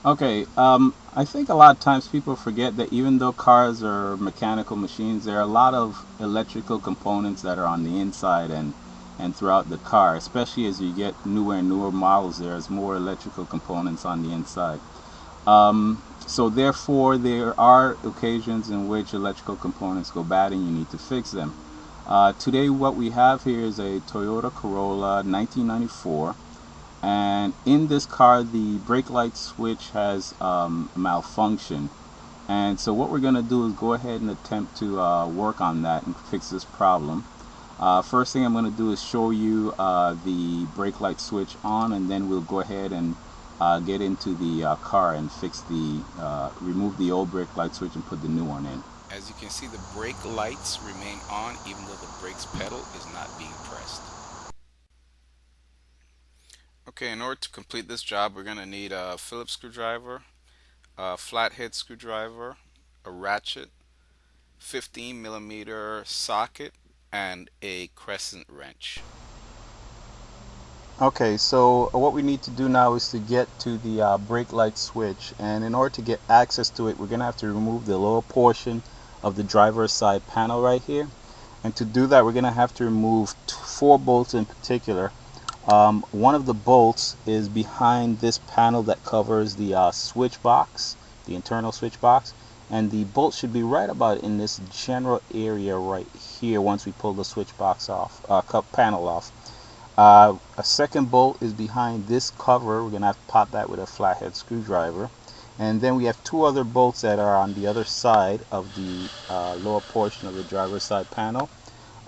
Okay, I think a lot of times people forget that even though cars are mechanical machines, there are a lot of electrical components that are on the inside and throughout the car, especially as you get newer and newer models, there's more electrical components on the inside. So therefore, there are occasions in which electrical components go bad and you need to fix them. Today, what we have here is a Toyota Corolla 1994. And in this car, the brake light switch has malfunctioned. And so what we're going to do is go ahead and attempt to work on that and fix this problem. First thing I'm going to do is show you the brake light switch on, and then we'll go ahead and get into the car and remove the old brake light switch and put the new one in. As you can see, the brake lights remain on even though the brakes pedal is not being pressed. Okay, in order to complete this job, we're going to need a Phillips screwdriver, a flathead screwdriver, a ratchet, 15 millimeter socket, and a crescent wrench. Okay, so what we need to do now is to get to the brake light switch, and in order to get access to it, we're going to have to remove the lower portion of the driver's side panel right here. And to do that, we're going to have to remove four bolts in particular. One of the bolts is behind this panel that covers the switch box, the internal switch box, and the bolt should be right about in this general area right here once we pull the switch box off, panel off. A second bolt is behind this cover. We're going to have to pop that with a flathead screwdriver. And then we have two other bolts that are on the other side of the lower portion of the driver's side panel.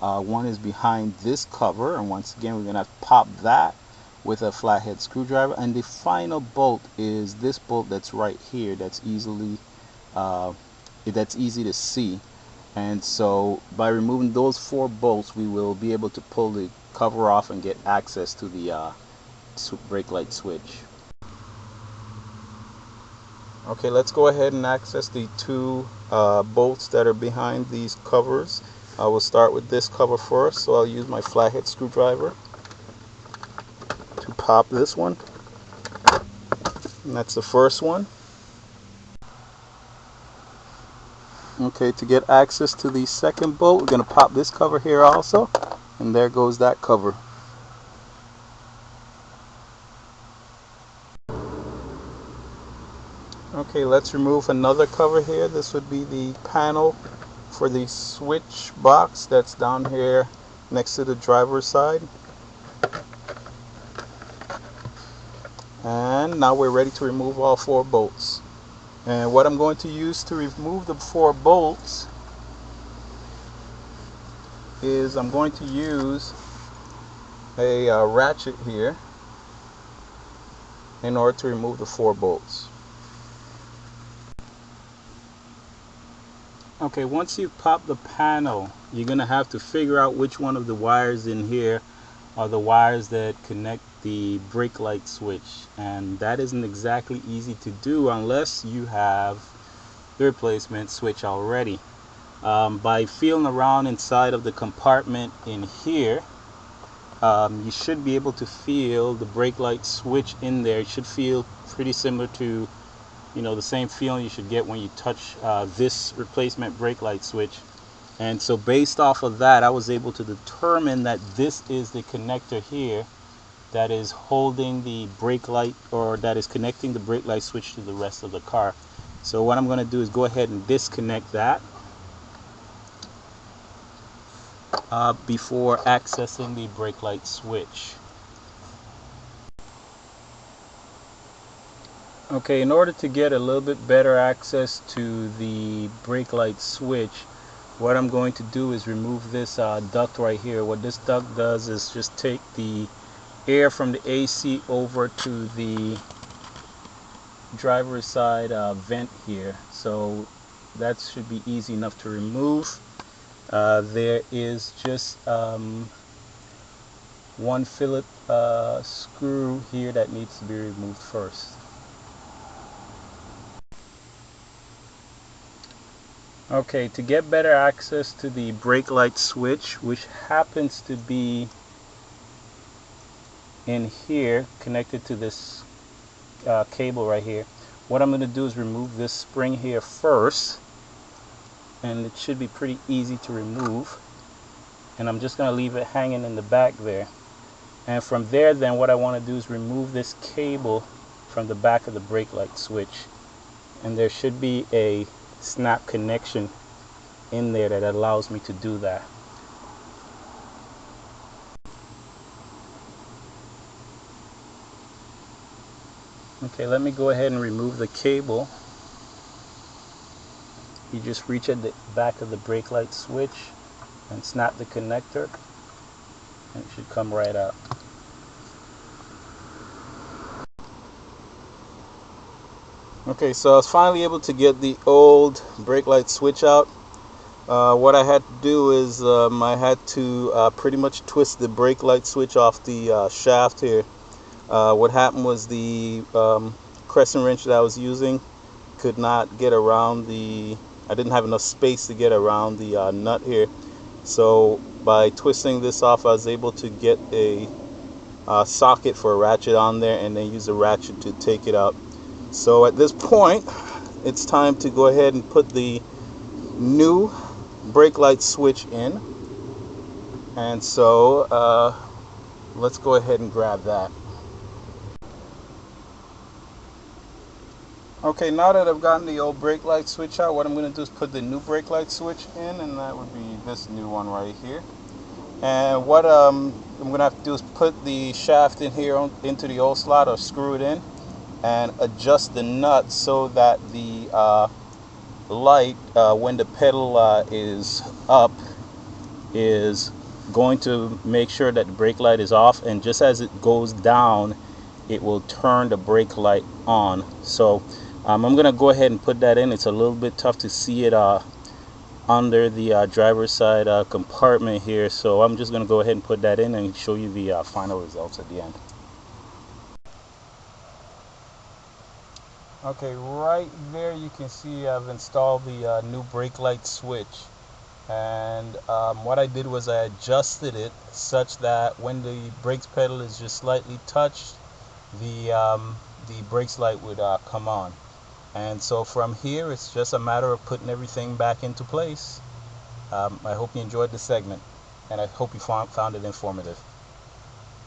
One is behind this cover, and once again we're going to have to pop that with a flathead screwdriver. And the final bolt is this bolt that's right here uh, that's easy to see. And so by removing those four bolts, we will be able to pull the cover off and get access to the brake light switch. Okay, let's go ahead and access the two bolts that are behind these covers. I will start with this cover first, so I'll use my flathead screwdriver to pop this one. And that's the first one. Okay, to get access to the second bolt, we're going to pop this cover here also. And there goes that cover. Okay, let's remove another cover here. This would be the panel for the switch box that's down here next to the driver's side. And now we're ready to remove all four bolts. And what I'm going to use to remove the four bolts is I'm going to use a ratchet here in order to remove the four bolts. Okay, once you pop the panel, you're going to have to figure out which one of the wires in here are the wires that connect the brake light switch. And that isn't exactly easy to do unless you have the replacement switch already. By feeling around inside of the compartment in here, you should be able to feel the brake light switch in there. It should feel pretty similar to the same feeling you should get when you touch this replacement brake light switch. And so based off of that, I was able to determine that this is the connector here that is holding the brake light, or that is connecting the brake light switch to the rest of the car. So what I'm going to do is go ahead and disconnect that before accessing the brake light switch. Okay, in order to get a little bit better access to the brake light switch, what I'm going to do is remove this duct right here. What this duct does is just take the air from the AC over to the driver's side vent here. So that should be easy enough to remove. There is just one Phillips screw here that needs to be removed first. Okay, to get better access to the brake light switch, which happens to be in here connected to this cable right here, what I'm going to do is remove this spring here first, and it should be pretty easy to remove. And I'm just going to leave it hanging in the back there. And from there, then what I want to do is remove this cable from the back of the brake light switch. And there should be a snap connection in there that allows me to do that. Okay, let me go ahead and remove the cable. You just reach at the back of the brake light switch and snap the connector, and it should come right out. Okay, so I was finally able to get the old brake light switch out. What I had to do is I had to pretty much twist the brake light switch off the shaft here. What happened was the crescent wrench that I was using could not get around I didn't have enough space to get around the nut here. So by twisting this off, I was able to get a socket for a ratchet on there, and then use a ratchet to take it out. So at this point, it's time to go ahead and put the new brake light switch in. And so let's go ahead and grab that. Okay, now that I've gotten the old brake light switch out, what I'm going to do is put the new brake light switch in, and that would be this new one right here. And what I'm going to have to do is put the shaft in here into the old slot, or screw it in, and adjust the nut so that the light, when the pedal is up, is going to make sure that the brake light is off, and just as it goes down, it will turn the brake light on. So I'm going to go ahead and put that in. It's a little bit tough to see it under the driver's side compartment here, so I'm just going to go ahead and put that in and show you the final results at the end. Okay, right there you can see I've installed the new brake light switch. And what I did was I adjusted it such that when the brakes pedal is just slightly touched, the brakes light would come on. And so from here, it's just a matter of putting everything back into place. I hope you enjoyed the segment, and I hope you found it informative.